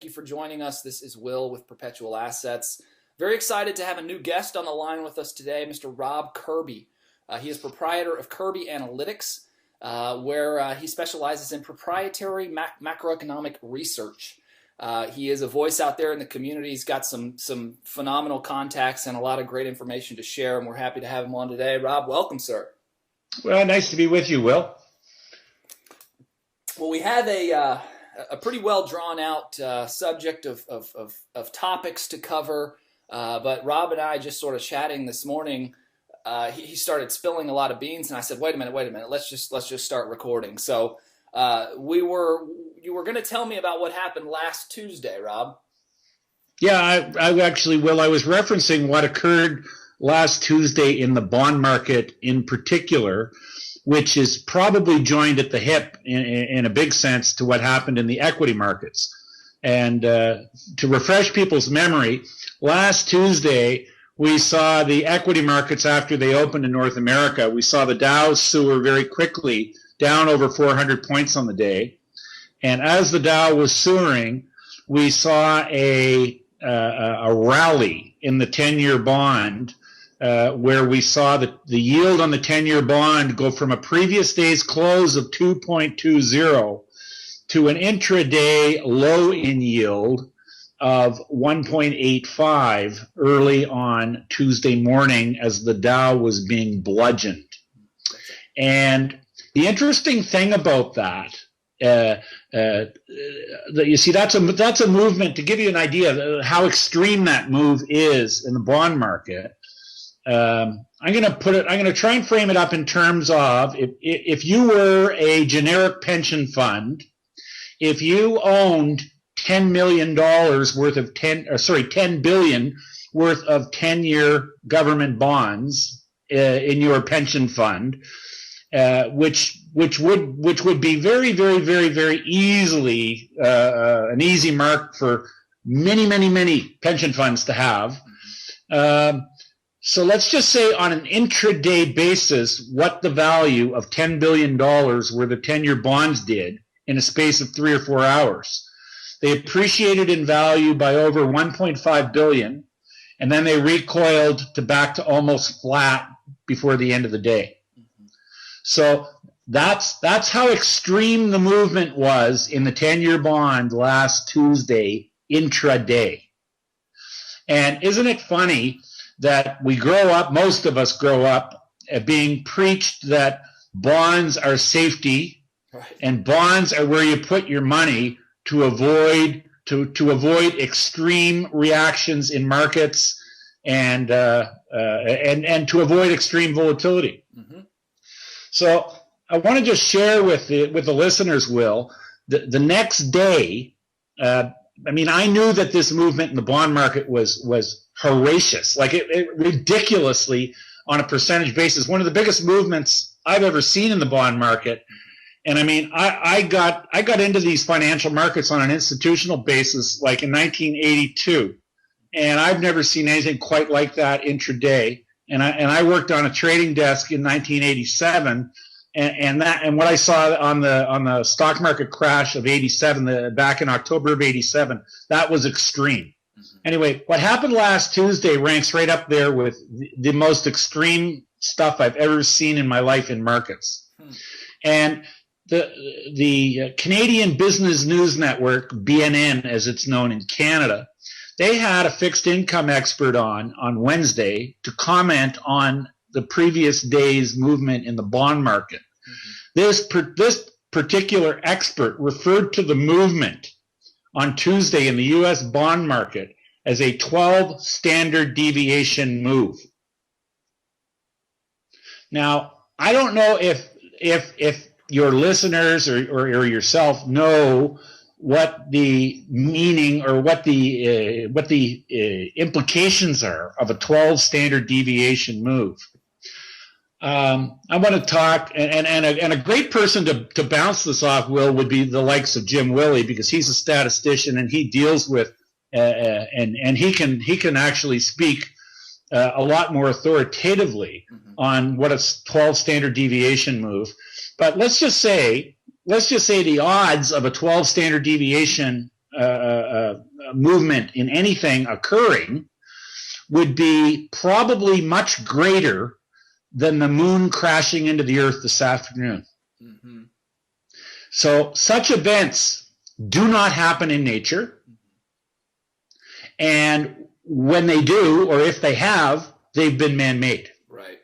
you for joining us. This is Will with Perpetual Assets. Very excited to have a new guest on the line with us today, Mr. Rob Kirby. He is proprietor of Kirby Analytics, where he specializes in proprietary macroeconomic research. He is a voice out there in the community. He's got some phenomenal contacts and a lot of great information to share, and we're happy to have him on today. Rob, welcome, sir. Well, nice to be with you, Will. Well, we have a pretty well drawn out subject of topics to cover, but Rob and I just sort of chatting this morning. He started spilling a lot of beans, and I said, "Wait a minute. Let's just start recording." So you were going to tell me about what happened last Tuesday, Rob. Yeah, I actually, Will, I was referencing what occurred last Tuesday in the bond market in particular, which is probably joined at the hip in a big sense to what happened in the equity markets. And to refresh people's memory, last Tuesday, we saw the equity markets after they opened in North America. We saw the Dow soar very quickly, down over 400 points on the day. And as the Dow was soaring, we saw a rally in the 10-year bond, where we saw the yield on the 10-year bond go from a previous day's close of 2.20 to an intraday low in yield of 1.85 early on Tuesday morning as the Dow was being bludgeoned. And the interesting thing about that, you see, that's a movement, to give you an idea of how extreme that move is in the bond market. I'm going to try and frame it up in terms of if you were a generic pension fund, if you owned $10 million worth of 10 billion worth of 10-year government bonds in your pension fund, which would be very easily an easy mark for many pension funds to have. So let's just say on an intraday basis, what the value of $10 billion worth of 10-year bonds did in a space of 3 or 4 hours. They appreciated in value by over 1.5 billion, and then they recoiled back to almost flat before the end of the day. Mm-hmm. So that's how extreme the movement was in the 10-year bond last Tuesday intraday. And isn't it funny that we grow up, most of us grow up being preached that bonds are safety, right, and bonds are where you put your money to avoid extreme reactions in markets and to avoid extreme volatility. Mm-hmm. So I want to just share with the listeners, Will, the next day. I knew that this movement in the bond market was horrendous, like it ridiculously on a percentage basis, one of the biggest movements I've ever seen in the bond market. And I got into these financial markets on an institutional basis like in 1982, and I've never seen anything quite like that intraday. And I worked on a trading desk in 1987, and what I saw on the stock market crash of 87, back in October of 87, that was extreme. Mm-hmm. Anyway, what happened last Tuesday ranks right up there with the most extreme stuff I've ever seen in my life in markets. And the Canadian Business News Network, BNN as it's known in Canada, they had a fixed income expert on Wednesday to comment on the previous day's movement in the bond market. Mm-hmm. This particular expert referred to the movement on Tuesday in the U.S. bond market as a 12 standard deviation move. Now, I don't know if your listeners or yourself know what the meaning or what the implications are of a 12 standard deviation move. I want to talk, and a great person to bounce this off, Will, would be the likes of Jim Willey, because he's a statistician and he deals with and he can actually speak a lot more authoritatively on what a 12 standard deviation move. But let's just say the odds of a 12 standard deviation movement in anything occurring would be probably much greater than the moon crashing into the earth this afternoon. Mm-hmm. So such events do not happen in nature. And when they do, or if they have, they've been man-made. Right.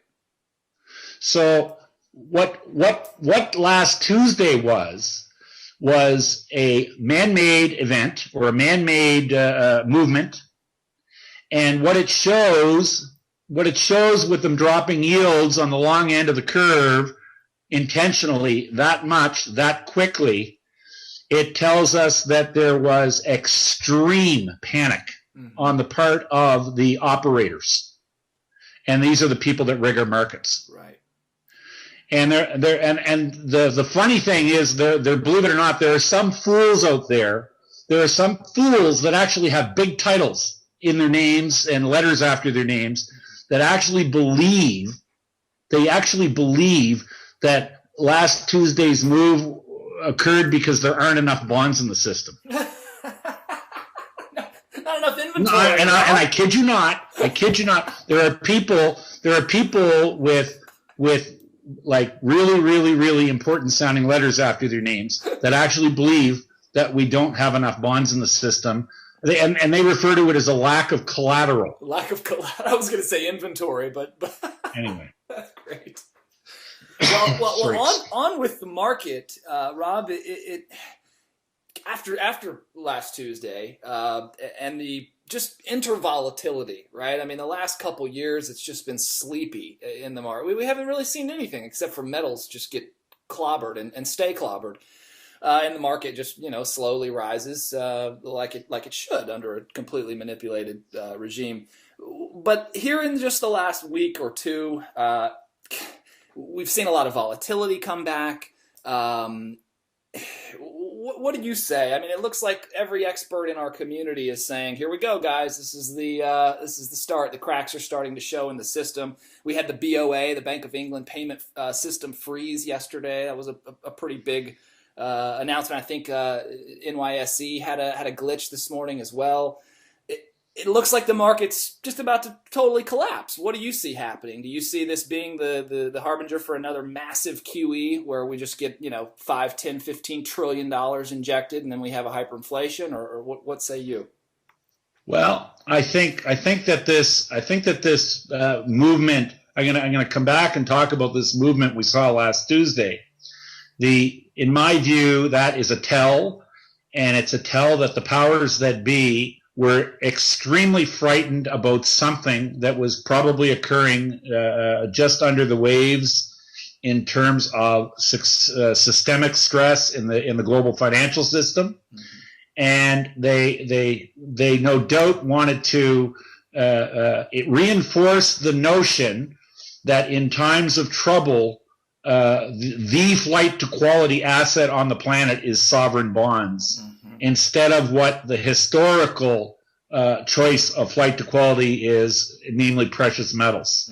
So what last Tuesday was a man-made event or a man-made movement, and what it shows with them dropping yields on the long end of the curve intentionally that much, that quickly, it tells us that there was extreme panic on the part of the operators. And these are the people that rig our markets. Right. And the funny thing is, there, believe it or not, there are some fools out there. There are some fools that actually have big titles in their names and letters after their names that actually believe that last Tuesday's move occurred because there aren't enough bonds in the system. Not enough inventory. And I kid you not. There are people with like really, really, really important sounding letters after their names that actually believe that we don't have enough bonds in the system. And they refer to it as a lack of collateral. Lack of collateral. I was going to say inventory, but anyway. That's great. Well, on with the market, Rob. It after last Tuesday and the just intervolatility, right? I mean, the last couple years, it's just been sleepy in the market. We haven't really seen anything except for metals just get clobbered and stay clobbered. And the market just, slowly rises like it should under a completely manipulated regime. But here in just the last week or two, we've seen a lot of volatility come back. What did you say? I mean, it looks like every expert in our community is saying, "Here we go, guys. This is the start. The cracks are starting to show in the system." We had the BOA, the Bank of England payment system freeze yesterday. That was a pretty big announcement. I think NYSE had a glitch this morning as well. It looks like the market's just about to totally collapse. What do you see happening? Do you see this being the harbinger for another massive QE where we just get, $5, $10, $15 trillion injected and then we have a hyperinflation, or what say you? Well, I think that this movement, I'm gonna come back and talk about this movement we saw last Tuesday. In my view, that is a tell, and it's a tell that the powers that be were extremely frightened about something that was probably occurring just under the waves in terms of systemic stress in the global financial system, and they no doubt wanted to reinforce the notion that in times of trouble, the flight to quality asset on the planet is sovereign bonds. Instead of what the historical choice of flight to quality is, namely precious metals.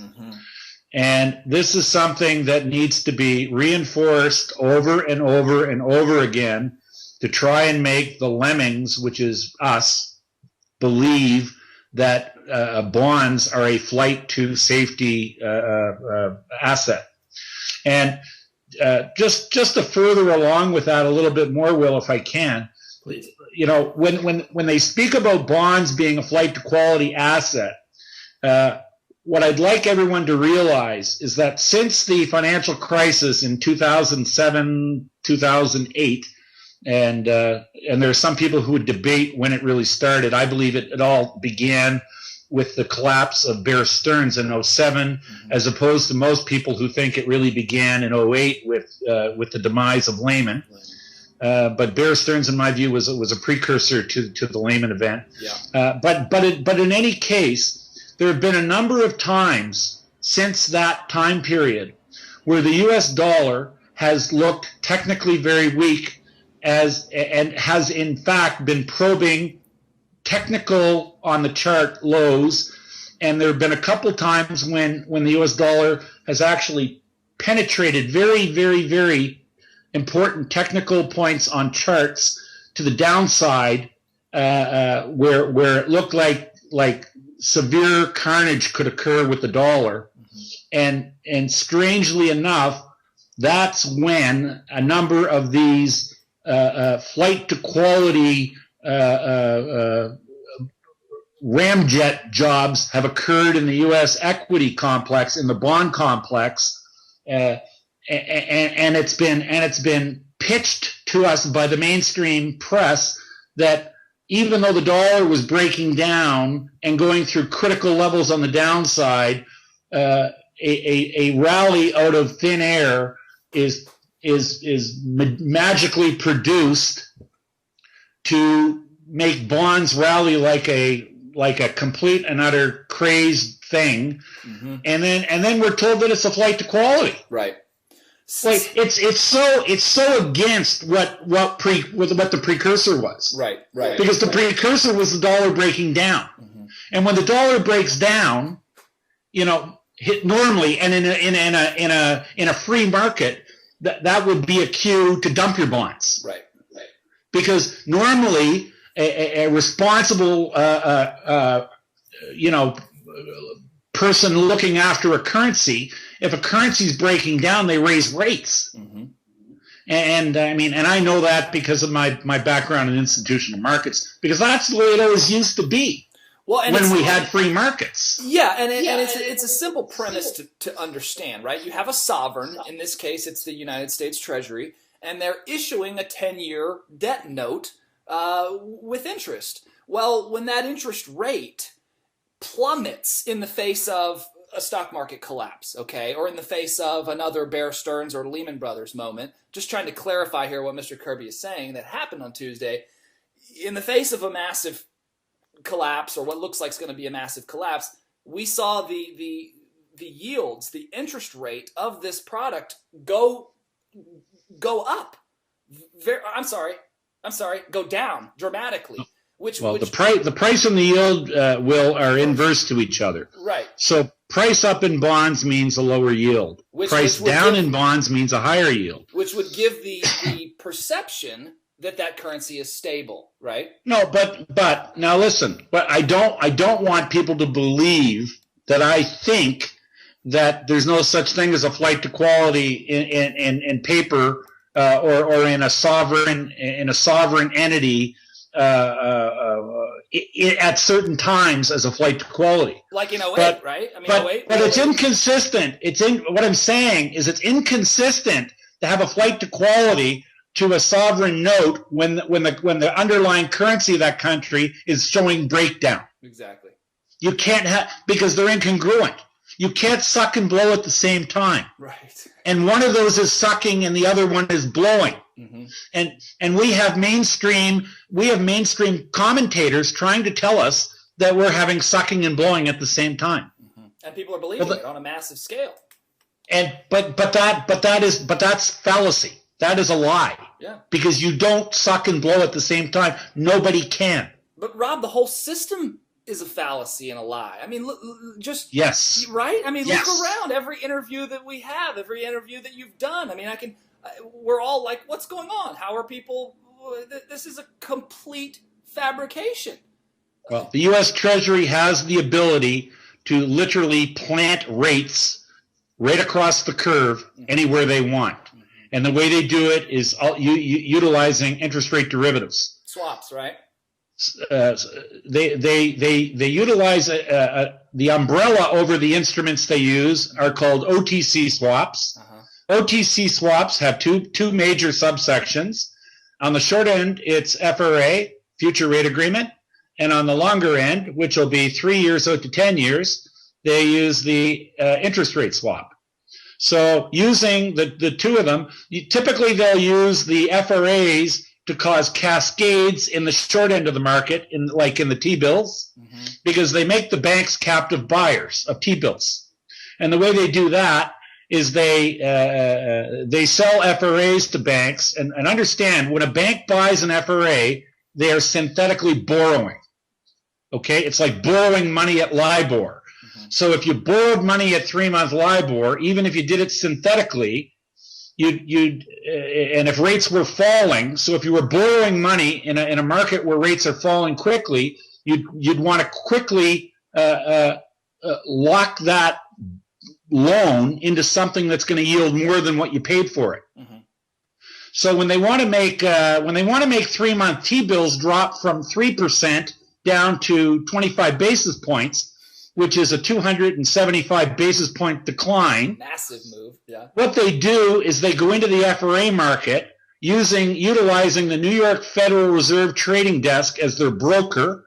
And this is something that needs to be reinforced over and over and over again to try and make the lemmings, which is us, believe that bonds are a flight to safety asset. And just to further along with that a little bit more, Will, if I can, please. When they speak about bonds being a flight to quality asset, what I'd like everyone to realize is that since the financial crisis in 2007, 2008, and there are some people who would debate when it really started. I believe it all began with the collapse of Bear Stearns in 07, as opposed to most people who think it really began in 08 with the demise of Lehman. But Bear Stearns, in my view, was a precursor to the Lehman event. Yeah. But in any case, there have been a number of times since that time period where the U.S. dollar has looked technically very weak, and has in fact been probing technical on the chart lows. And there have been a couple times when the U.S. dollar has actually penetrated very, very, very important technical points on charts to the downside where it looked like severe carnage could occur with the dollar. And strangely enough, that's when a number of these flight to quality ramjet jobs have occurred in the U.S. equity complex, in the bond complex, and it's been pitched to us by the mainstream press that even though the dollar was breaking down and going through critical levels on the downside, a rally out of thin air is magically produced to make bonds rally like a complete and utter crazed thing, and then we're told that it's a flight to quality. Right. Like it's so against what the precursor was. Right. Because the precursor was the dollar breaking down, and when the dollar breaks down, normally and in a free market, that would be a cue to dump your bonds. Right. Because normally a responsible person looking after a currency, if a currency is breaking down, they raise rates. And I know that because of my background in institutional markets, because that's the way it always used to be. Well, and when we had free markets. Yeah, and it's a simple premise to understand, right? You have a sovereign, in this case it's the United States Treasury, and they're issuing a 10-year debt note with interest. Well, when that interest rate plummets in the face of a stock market collapse, okay, or in the face of another Bear Stearns or Lehman Brothers moment, just trying to clarify here what Mr. Kirby is saying that happened on Tuesday, in the face of a massive collapse, or what looks like it's going to be a massive collapse, we saw the yields, the interest rate of this product go up. Go down dramatically. The price and the yield are inverse to each other. Right. So price up in bonds means a lower yield. Price down in bonds means a higher yield. Which would give the perception that currency is stable, right? No, but now listen. But I don't want people to believe that I think that there's no such thing as a flight to quality in paper or in a sovereign entity at certain times as a flight to quality. Like in 08, right? But it's inconsistent. What I'm saying is it's inconsistent to have a flight to quality to a sovereign note when the underlying currency of that country is showing breakdown. Exactly. You can't have, because they're incongruent. You can't suck and blow at the same time. Right. And one of those is sucking and the other one is blowing. And we have mainstream commentators trying to tell us that we're having sucking and blowing at the same time. And people are believing it on a massive scale. But that's fallacy. That is a lie. Yeah. Because you don't suck and blow at the same time. Nobody can. But Rob, the whole system is a fallacy and a lie. I mean, yes, right? I mean, yes. Look around. Every interview that we have, every interview that you've done. I mean, we're all like, what's going on? How are people? This is a complete fabrication. Well, the U.S. Treasury has the ability to literally plant rates right across the curve anywhere they want. And the way they do it is utilizing interest rate derivatives. Swaps, right? They utilize the umbrella over the instruments they use are called OTC swaps. OTC swaps have two major subsections. On the short end, it's FRA, future rate agreement, and on the longer end, which will be 3 years out to 10 years, they use the interest rate swap. So using the two of them, typically they'll use the FRAs to cause cascades in the short end of the market, like in the T-bills, because they make the banks captive buyers of T-bills. And the way they do that is they sell FRAs to banks. And understand, when a bank buys an FRA, they are synthetically borrowing. Okay? It's like borrowing money at LIBOR. So if you borrowed money at 3-month LIBOR, even if you did it synthetically, and if rates were falling, so if you were borrowing money in a market where rates are falling quickly, you'd want to quickly lock that loan into something that's going to yield more than what you paid for it. Mm-hmm. So when they want to make 3-month T-bills drop from 3% down to 25 basis points, which is a 275 basis point decline. Massive move, yeah. What they do is they go into the FRA market utilizing the New York Federal Reserve Trading Desk as their broker,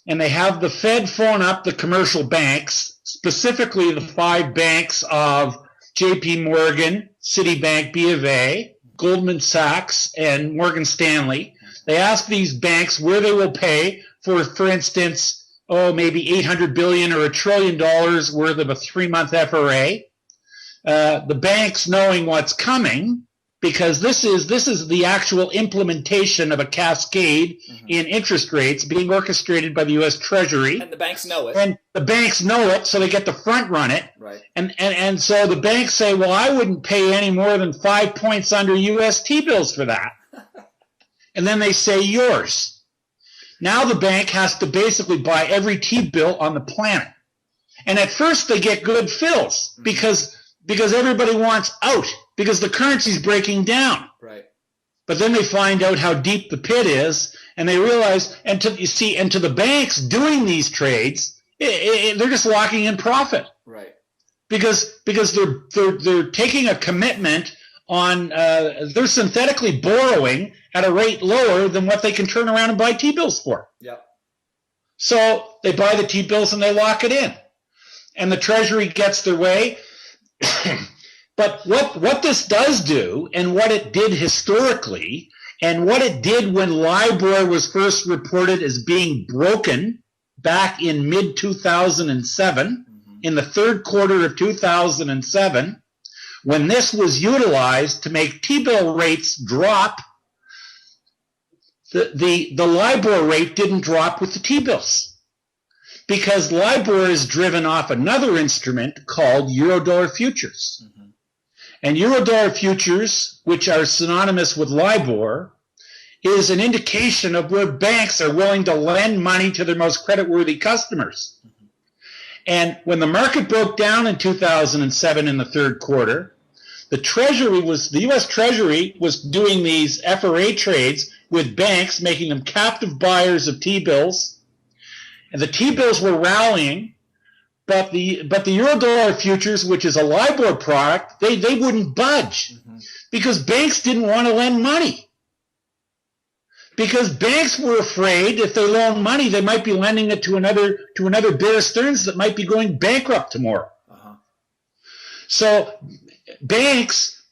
and they have the Fed phone up the commercial banks, specifically the 5 banks of JP Morgan, Citibank, B of A, Goldman Sachs, and Morgan Stanley. They ask these banks where they will pay for instance, maybe $800 billion or $1 trillion worth of a 3-month FRA. The banks knowing what's coming, because this is the actual implementation of a cascade in interest rates being orchestrated by the U.S. Treasury. And the banks know it. And the banks know it, so they get to front run it. Right. And so the banks say, well, I wouldn't pay any more than 5 points under U.S. T-bills for that. And then they say yours. Now the bank has to basically buy every T-bill on the planet. And at first they get good fills because everybody wants out because the currency's breaking down. Right. But then they find out how deep the pit is, and they realize, and to the banks doing these trades, they're just locking in profit. Right. Because they're taking a commitment on they're synthetically borrowing at a rate lower than what they can turn around and buy T-bills for. Yeah. So they buy the T-bills and they lock it in. And the Treasury gets their way. But what this does do, and what it did historically, and what it did when LIBOR was first reported as being broken back in mid-2007, in the third quarter of 2007, when this was utilized to make T-bill rates drop, the LIBOR rate didn't drop with the T-bills because LIBOR is driven off another instrument called Eurodollar futures. Mm-hmm. And Eurodollar futures, which are synonymous with LIBOR, is an indication of where banks are willing to lend money to their most creditworthy customers. Mm-hmm. And when the market broke down in 2007 in the third quarter, the U.S. Treasury was doing these FRA trades with banks, making them captive buyers of T-bills, and the T-bills were rallying, but the Eurodollar futures, which is a LIBOR product, they wouldn't budge because banks didn't want to lend money. Because banks were afraid if they loaned money, they might be lending it to another Bear Stearns that might be going bankrupt tomorrow. So banks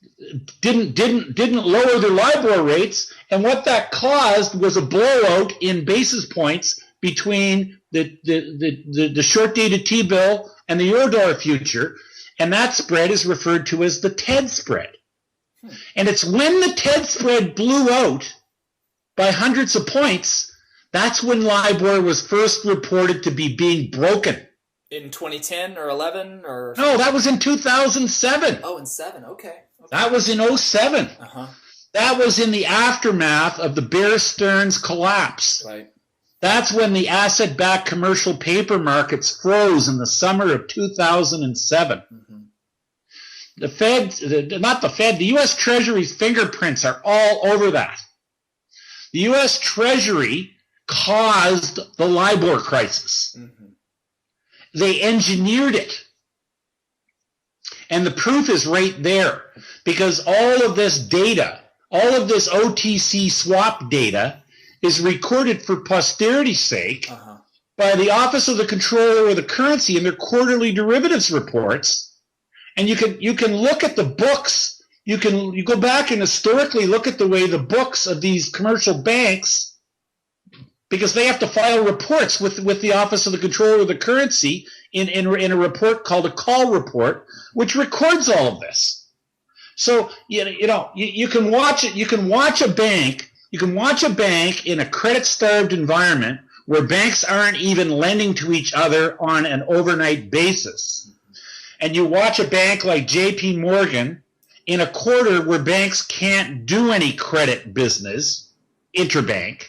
didn't lower their LIBOR rates, and what that caused was a blowout in basis points between the short-dated T-bill and the Eurodollar future, and that spread is referred to as the TED spread. And it's when the TED spread blew out by hundreds of points, that's when LIBOR was first reported to be being broken. In 2010 or 11 or? No, that was in 2007. Oh, in 7, okay. That was in 2007. That was in the aftermath of the Bear Stearns collapse. Right. That's when the asset-backed commercial paper markets froze in the summer of 2007. The U.S. Treasury's fingerprints are all over that. The U.S. Treasury caused the LIBOR crisis. They engineered it. And the proof is right there, because all of this data, all of this OTC swap data is recorded for posterity's sake by the Office of the Comptroller of the Currency in their quarterly derivatives reports. And you can look at the books. You go back and historically look at the way the books of these commercial banks, because they have to file reports with the Office of the Comptroller of the Currency in a report called a call report, which records all of this. So you can watch it. You can watch a bank in a credit-starved environment where banks aren't even lending to each other on an overnight basis. And you watch a bank like JP Morgan in a quarter where banks can't do any credit business, interbank,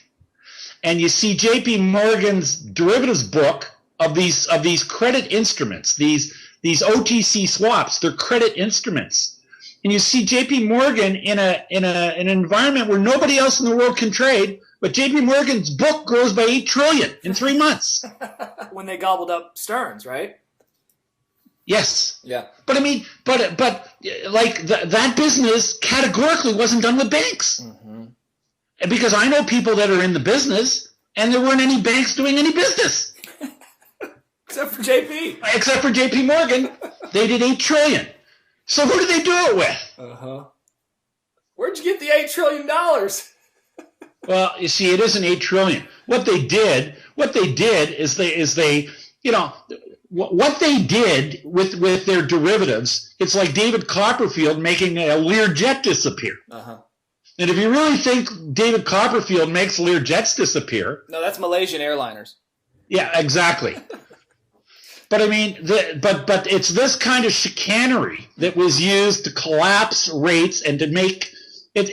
and you see J.P. Morgan's derivatives book of these credit instruments, these OTC swaps, they're credit instruments. And you see J.P. Morgan in an environment where nobody else in the world can trade, but J.P. Morgan's book grows by $8 trillion in 3 months. When they gobbled up Stearns, right? Yes. Yeah. But I mean, but like that business categorically wasn't done with banks. Mm-hmm. Because I know people that are in the business, and there weren't any banks doing any business. Except for JP. Except for J.P. Morgan. They did $8 trillion. So who did they do it with? Uh-huh. Where'd you get the $8 trillion? Well, you see, it isn't $8 trillion. What they did is they what they did with their derivatives, it's like David Copperfield making a Learjet disappear. Uh-huh. And if you really think David Copperfield makes Learjets disappear... No, that's Malaysian airliners. Yeah, exactly. But I mean, but it's this kind of chicanery that was used to collapse rates and to make it,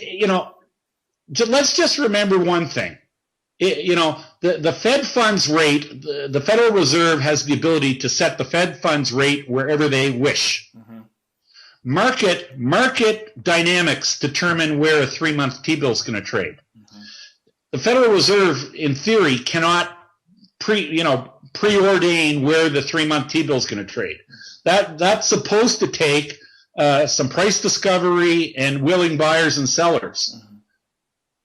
let's just remember one thing. The Fed funds rate, the Federal Reserve has the ability to set the Fed funds rate wherever they wish. Mm-hmm. Market dynamics determine where a 3-month T-bill is going to trade. Mm-hmm. The Federal Reserve, in theory, cannot preordain where the 3-month T-bill is going to trade. That's supposed to take some price discovery and willing buyers and sellers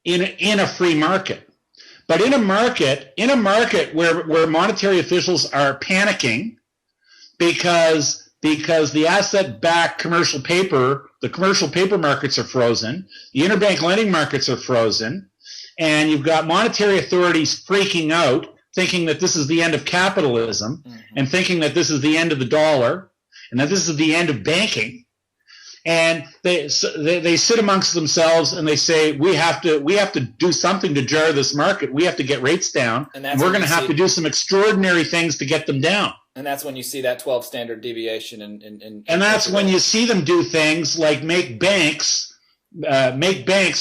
in a free market. But in a market where monetary officials are panicking because the asset-backed commercial paper markets are frozen, the interbank lending markets are frozen, and you've got monetary authorities freaking out, thinking that this is the end of capitalism, and thinking that this is the end of the dollar, and that this is the end of banking. And they sit amongst themselves and they say, we have to do something to jar this market. We have to get rates down, and we're going to have to do some extraordinary things to get them down. And that's when you see that 12 standard deviation. And that's when you see them do things like make banks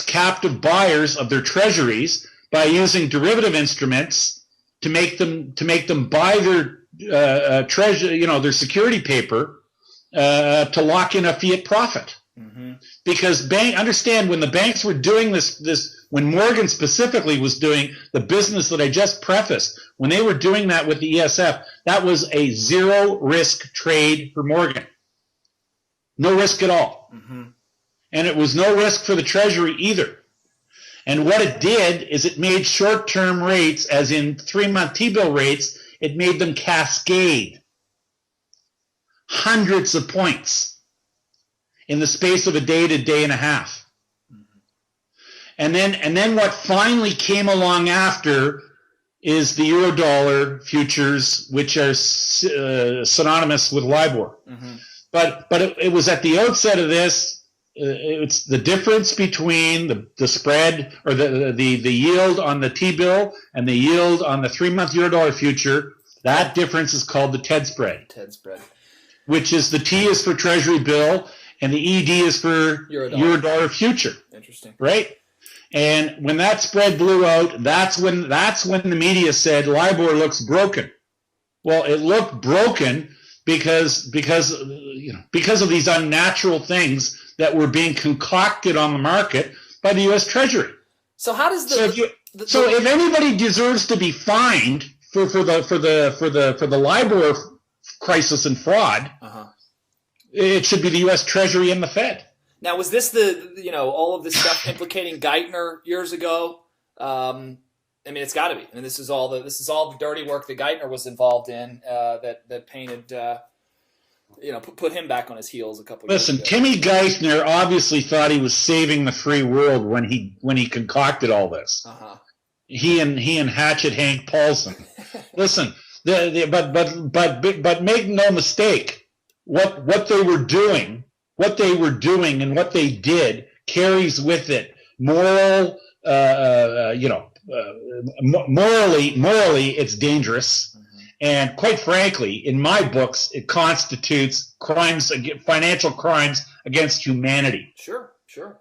captive buyers of their treasuries by using derivative instruments to make them buy their their security paper to lock in a fiat profit. Mm-hmm. Because understand, when the banks were doing this, when Morgan specifically was doing the business that I just prefaced, when they were doing that with the ESF, that was a zero risk trade for Morgan. No risk at all. Mm-hmm. And it was no risk for the Treasury either. And what it did is it made short-term rates, as in 3-month T-bill rates, it made them cascade hundreds of points in the space of a day to day and a half. And then what finally came along after is the Eurodollar futures, which are synonymous with LIBOR. Mm-hmm. But it was at the outset of this. It's the difference between the spread, or the yield on the T-bill and the yield on the 3-month Eurodollar future. That difference is called the TED spread. TED spread. Which is the T is for Treasury bill and the ED is for Eurodollar future. Interesting. Right? And when that spread blew out, that's when the media said LIBOR looks broken. Well, it looked broken because of these unnatural things that were being concocted on the market by the U.S. Treasury. So how does if anybody deserves to be fined for the LIBOR crisis and fraud, it should be the U.S. Treasury and the Fed. Now, was this all of this stuff implicating Geithner years ago? I mean, it's got to be. I mean, this is all the dirty work that Geithner was involved in that painted, put him back on his heels a couple of years ago. Listen, Timmy Geithner obviously thought he was saving the free world when he concocted all this. Uh-huh. He and Hatchet Hank Paulson. Listen, but make no mistake, what they were doing and what they did carries with it morally it's dangerous. Mm-hmm. And quite frankly, in my books, it constitutes financial crimes against humanity. Sure, sure.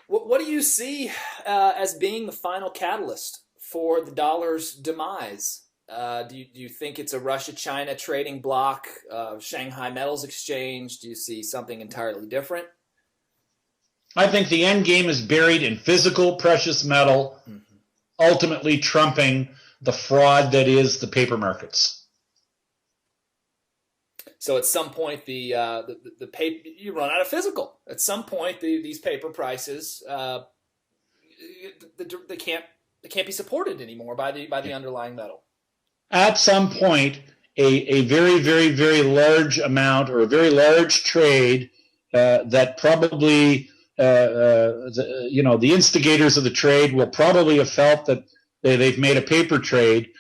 What do you see as being the final catalyst for the dollar's demise? Do you think it's a Russia-China trading bloc, Shanghai Metals Exchange? Do you see something entirely different? I think the end game is buried in physical precious metal, ultimately trumping the fraud that is the paper markets. So at some point, the paper, you run out of physical. At some point, these paper prices they can't be supported anymore by the underlying metal. At some point, a very, very, very large amount or a very large trade that probably the instigators of the trade will probably have felt that they've made a paper trade,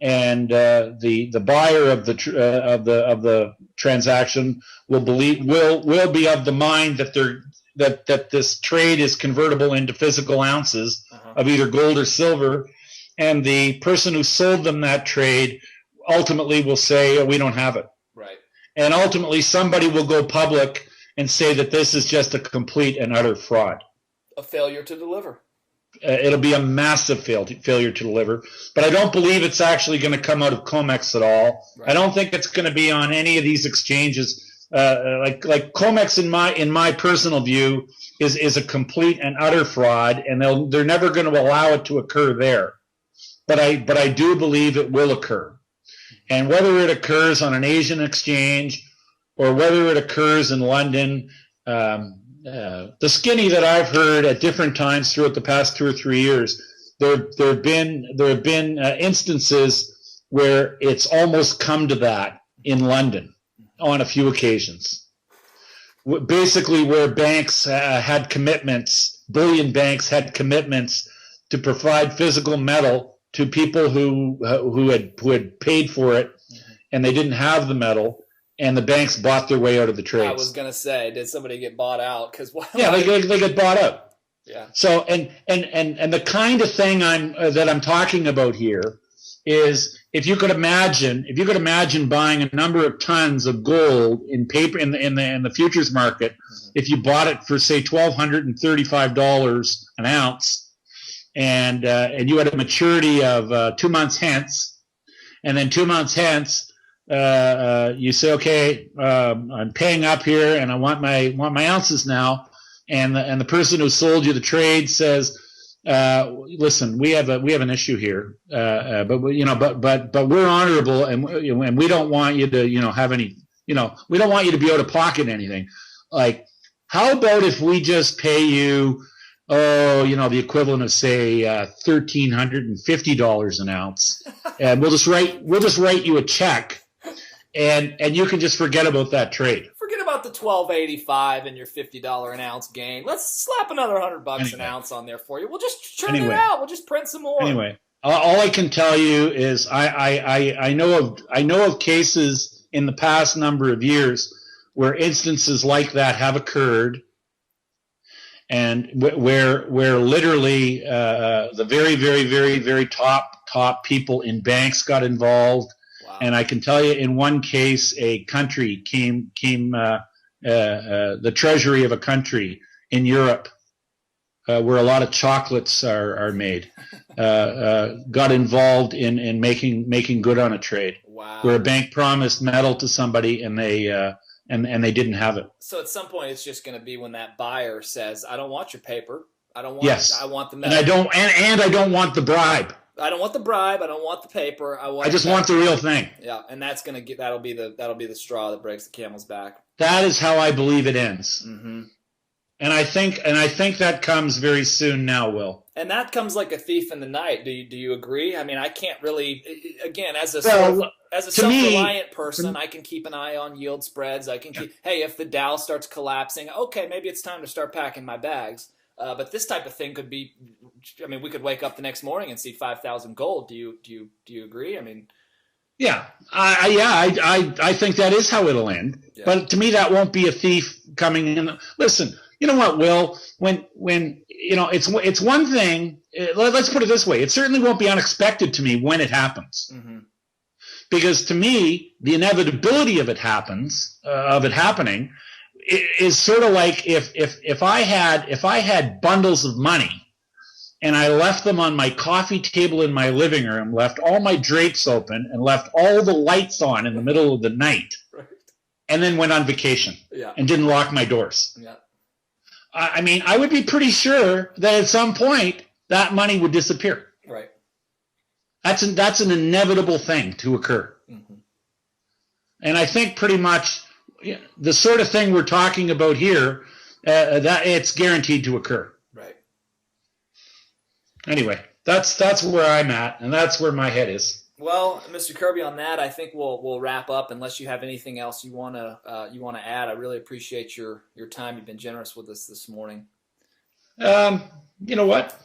and the buyer of the transaction will be of the mind that this trade is convertible into physical ounces of either gold or silver, and the person who sold them that trade ultimately will say, we don't have it. Right. And ultimately somebody will go public and say that this is just a complete and utter fraud. A failure to deliver. It'll be a massive failure to deliver. But I don't believe it's actually going to come out of COMEX at all. Right. I don't think it's going to be on any of these exchanges. Like COMEX, in my personal view, is a complete and utter fraud, and they're never going to allow it to occur there. But I do believe it will occur. And whether it occurs on an Asian exchange or whether it occurs in London, the skinny that I've heard at different times throughout the past 2 or 3 years, there have been instances where it's almost come to that in London on a few occasions. Basically, where banks had commitments, bullion banks had commitments to provide physical metal to people who had paid for it, and they didn't have the metal, and the banks bought their way out of the trades. I was going to say, did somebody get bought out? They get bought out. Yeah. So and the kind of thing that I'm talking about here is if you could imagine buying a number of tons of gold in paper in the futures market, if you bought it for say $1,235 an ounce. And you had a maturity of 2 months hence, and then 2 months hence, you say, okay, I'm paying up here, and I want my ounces now. And the person who sold you the trade says, listen, we have an issue here, but we're honorable, and we don't want you to have any, we don't want you to be out of pocket anything. Like, how about if we just pay you? The equivalent of say $1,350 an ounce, and we'll just write you a check, and you can just forget about that trade. Forget about the $12.85 and your $50 an ounce gain. Let's slap another $100 an ounce on there for you. We'll just churn it out. We'll just print some more. Anyway, all I can tell you is I know of cases in the past number of years where instances like that have occurred. And where literally the very, very, very, very top people in banks got involved. Wow. And I can tell you, in one case, a country the treasury of a country in Europe, where a lot of chocolates are made, got involved in making good on a trade. Wow. Where a bank promised metal to somebody and they didn't have it. So at some point, it's just going to be when that buyer says, "I don't want your paper. I don't want. Yes. I want the metal. And I don't want the bribe. I don't want the bribe. I don't want the paper. I just want the real thing." Yeah, and that'll be the straw that breaks the camel's back. That is how I believe it ends. Mm-hmm. And I think that comes very soon now, Will. And that comes like a thief in the night. Do you agree? I mean, I can't really. Again, as a self-reliant person, I can keep an eye on yield spreads. I can keep. Hey, if the Dow starts collapsing, okay, maybe it's time to start packing my bags. But this type of thing could be. I mean, we could wake up the next morning and see 5,000 gold. Do you agree? I mean. Yeah, I think that is how it'll end. Yeah. But to me, that won't be a thief coming in. Listen, you know what, Will? When it's one thing. Let's put it this way: it certainly won't be unexpected to me when it happens. Mm-hmm. Because to me, the inevitability of it happening is sort of like if I had bundles of money and I left them on my coffee table in my living room, left all my drapes open, and left all the lights on in the middle of the night, Right. and then went on vacation and didn't lock my doors. Yeah. I mean, I would be pretty sure that at some point that money would disappear. Right. That's an inevitable thing to occur. Mm-hmm. And I think pretty much the sort of thing we're talking about here, that it's guaranteed to occur. Right. Anyway, that's where I'm at, and that's where my head is. Well, Mr. Kirby, on that, I think we'll wrap up. Unless you have anything else you wanna add, I really appreciate your time. You've been generous with us this morning. You know what?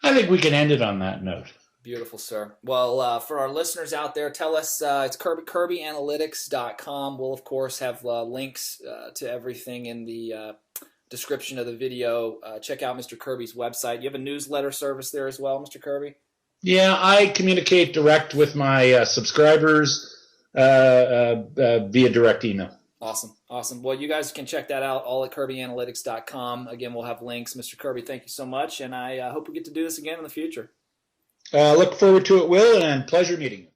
I think we can end it on that note. Beautiful, sir. Well, for our listeners out there, tell us, it's KirbyAnalytics.com. We'll, of course, have links to everything in the description of the video. Check out Mr. Kirby's website. You have a newsletter service there as well, Mr. Kirby? Yeah, I communicate direct with my subscribers via direct email. Awesome. Well, you guys can check that out all at KirbyAnalytics.com. Again, we'll have links. Mr. Kirby, thank you so much, and I hope we get to do this again in the future. Look forward to it, Will, and pleasure meeting you.